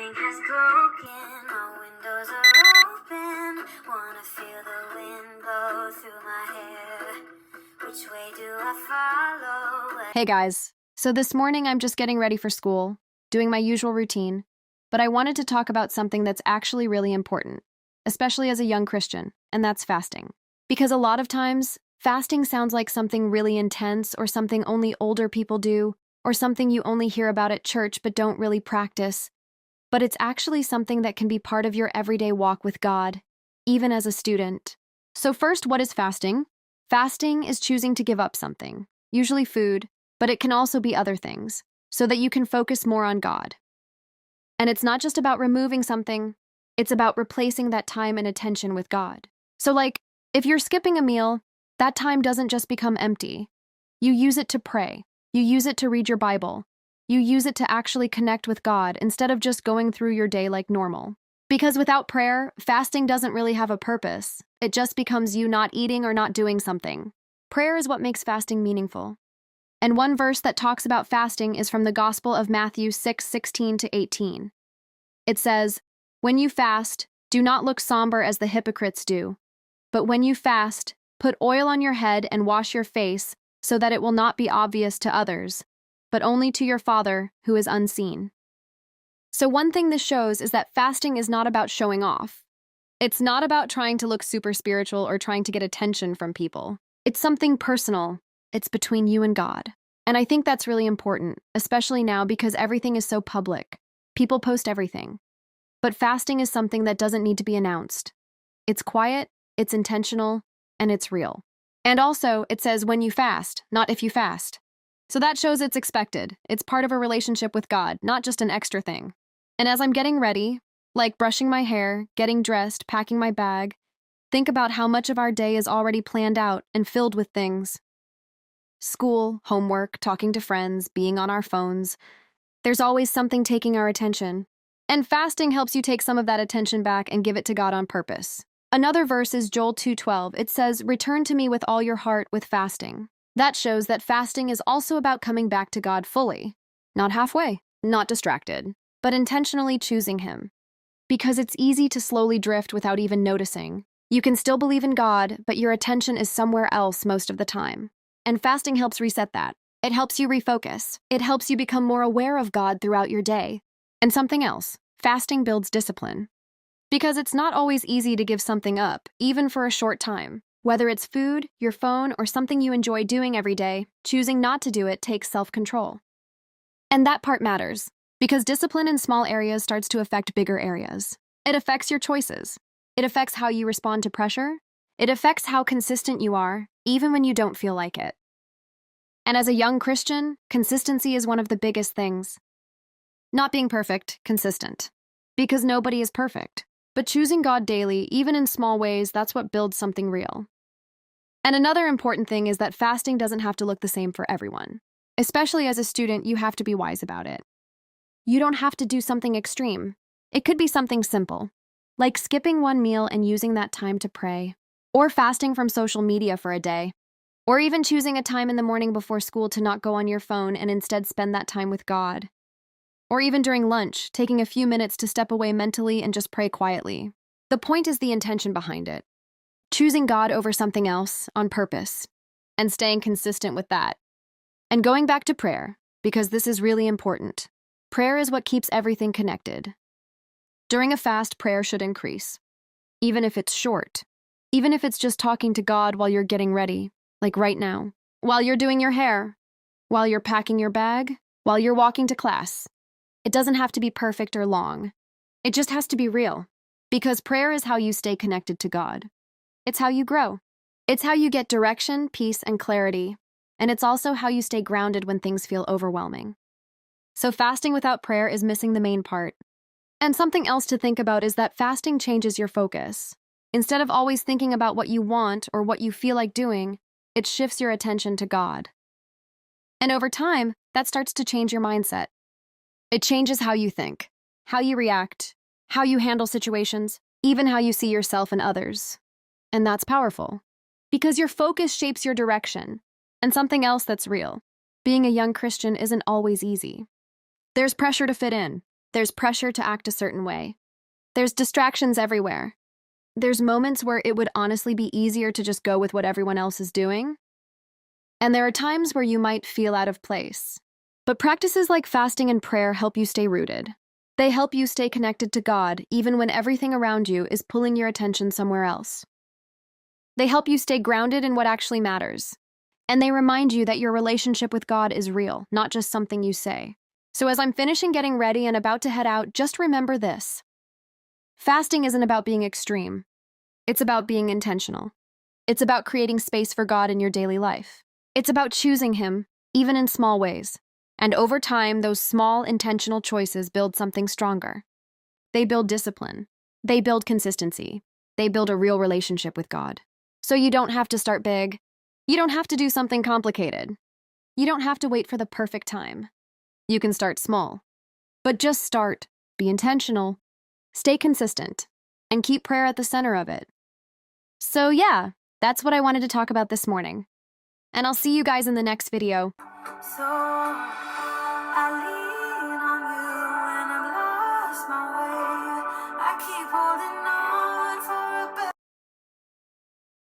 morning has broken, my windows are open. Wanna feel the wind blow through my hair. Which way do I follow? Hey guys, so this morning I'm just getting ready for school, doing my usual routine, but I wanted to talk about something that's actually really important, especially as a young Christian, and that's fasting. Because a lot of times, fasting sounds like something really intense or something only older people do, or something you only hear about at church but don't really practice. But it's actually something that can be part of your everyday walk with God, even as a student. So first, what is fasting? Fasting is choosing to give up something, usually food, but it can also be other things, so that you can focus more on God. And it's not just about removing something, it's about replacing that time and attention with God. So like, if you're skipping a meal, that time doesn't just become empty. You use it to pray. You use it to read your Bible. You use it to actually connect with God instead of just going through your day like normal. Because without prayer, fasting doesn't really have a purpose. It just becomes you not eating or not doing something. Prayer is what makes fasting meaningful. And one verse that talks about fasting is from the Gospel of Matthew 6:16-18. It says, "When you fast, do not look somber as the hypocrites do. But when you fast, put oil on your head and wash your face, so that it will not be obvious to others, but only to your Father who is unseen." So one thing this shows is that fasting is not about showing off. It's not about trying to look super spiritual or trying to get attention from people. It's something personal. It's between you and God. And I think that's really important, especially now because everything is so public. People post everything. But fasting is something that doesn't need to be announced. It's quiet, it's intentional, and it's real. And also, it says when you fast, not if you fast. So that shows it's expected. It's part of a relationship with God, not just an extra thing. And as I'm getting ready, like brushing my hair, getting dressed, packing my bag, think about how much of our day is already planned out and filled with things. School, homework, talking to friends, being on our phones. There's always something taking our attention. And fasting helps you take some of that attention back and give it to God on purpose. Another verse is Joel 2:12. It says, "Return to me with all your heart with fasting." That shows that fasting is also about coming back to God fully. Not halfway, not distracted, but intentionally choosing Him. Because it's easy to slowly drift without even noticing. You can still believe in God, but your attention is somewhere else most of the time. And fasting helps reset that. It helps you refocus. It helps you become more aware of God throughout your day. And something else, fasting builds discipline. Because it's not always easy to give something up, even for a short time. Whether it's food, your phone, or something you enjoy doing every day, choosing not to do it takes self-control. And that part matters, because discipline in small areas starts to affect bigger areas. It affects your choices. It affects how you respond to pressure. It affects how consistent you are, even when you don't feel like it. And as a young Christian, consistency is one of the biggest things. Not being perfect, consistent. Because nobody is perfect. But choosing God daily, even in small ways, that's what builds something real. And another important thing is that fasting doesn't have to look the same for everyone. Especially as a student, you have to be wise about it. You don't have to do something extreme. It could be something simple, like skipping one meal and using that time to pray, or fasting from social media for a day, or even choosing a time in the morning before school to not go on your phone and instead spend that time with God. Or even during lunch, taking a few minutes to step away mentally and just pray quietly. The point is the intention behind it. Choosing God over something else on purpose, and staying consistent with that. And going back to prayer, because this is really important. Prayer is what keeps everything connected. During a fast, prayer should increase. Even if it's short. Even if it's just talking to God while you're getting ready, like right now. While you're doing your hair. While you're packing your bag. While you're walking to class. It doesn't have to be perfect or long. It just has to be real. Because prayer is how you stay connected to God. It's how you grow. It's how you get direction, peace, and clarity. And it's also how you stay grounded when things feel overwhelming. So fasting without prayer is missing the main part. And something else to think about is that fasting changes your focus. Instead of always thinking about what you want or what you feel like doing, it shifts your attention to God. And over time, that starts to change your mindset. It changes how you think, how you react, how you handle situations, even how you see yourself and others. And that's powerful. Because your focus shapes your direction. And something else that's real. Being a young Christian isn't always easy. There's pressure to fit in. There's pressure to act a certain way. There's distractions everywhere. There's moments where it would honestly be easier to just go with what everyone else is doing. And there are times where you might feel out of place. But practices like fasting and prayer help you stay rooted. They help you stay connected to God even when everything around you is pulling your attention somewhere else. They help you stay grounded in what actually matters. And they remind you that your relationship with God is real, not just something you say. So as I'm finishing getting ready and about to head out, just remember this. Fasting isn't about being extreme. It's about being intentional. It's about creating space for God in your daily life. It's about choosing Him, even in small ways. And over time, those small, intentional choices build something stronger. They build discipline. They build consistency. They build a real relationship with God. So you don't have to start big. You don't have to do something complicated. You don't have to wait for the perfect time. You can start small. But just start. Be intentional. Stay consistent. And keep prayer at the center of it. So yeah, that's what I wanted to talk about this morning. And I'll see you guys in the next video. So